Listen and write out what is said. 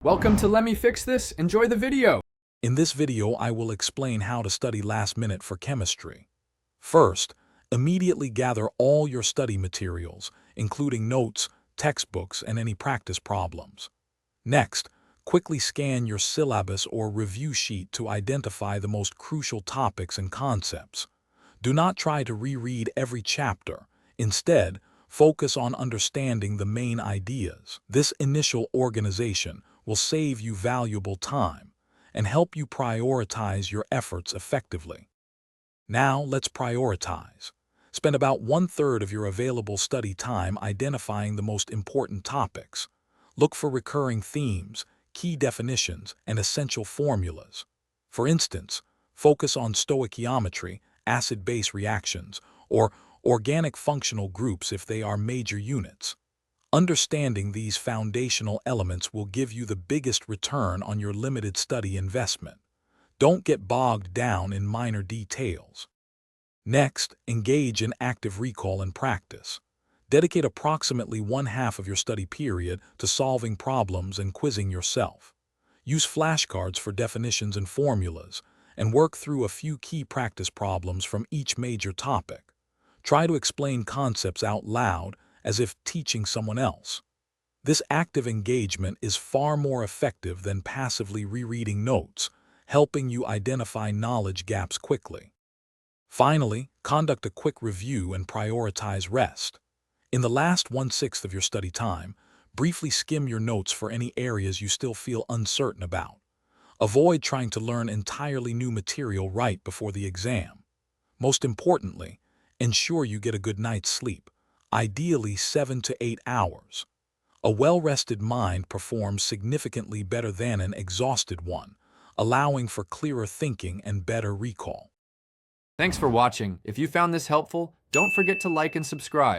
Welcome to Let Me Fix This. Enjoy the video. In this video, I will explain how to study last minute for chemistry. First, immediately gather all your study materials, including notes, textbooks, and any practice problems. Next, quickly scan your syllabus or review sheet to identify the most crucial topics and concepts. Do not try to reread every chapter. Instead, focus on understanding the main ideas. This initial organization will save you valuable time and help you prioritize your efforts effectively. Now, let's prioritize. Spend about 1/3 of your available study time identifying the most important topics. Look for recurring themes, key definitions, and essential formulas. For instance, focus on stoichiometry, acid-base reactions, or organic functional groups if they are major units. Understanding these foundational elements will give you the biggest return on your limited study investment. Don't get bogged down in minor details. Next, engage in active recall and practice. Dedicate approximately 1/2 of your study period to solving problems and quizzing yourself. Use flashcards for definitions and formulas, and work through a few key practice problems from each major topic. Try to explain concepts out loud as if teaching someone else. This active engagement is far more effective than passively rereading notes, helping you identify knowledge gaps quickly. Finally, conduct a quick review and prioritize rest. In the last 1/6 of your study time, briefly skim your notes for any areas you still feel uncertain about. Avoid trying to learn entirely new material right before the exam. Most importantly, ensure you get a good night's sleep, ideally 7 to 8 hours. A well-rested mind performs significantly better than an exhausted one, allowing for clearer thinking and better recall. Thanks for watching. If you found this helpful, don't forget to like and subscribe.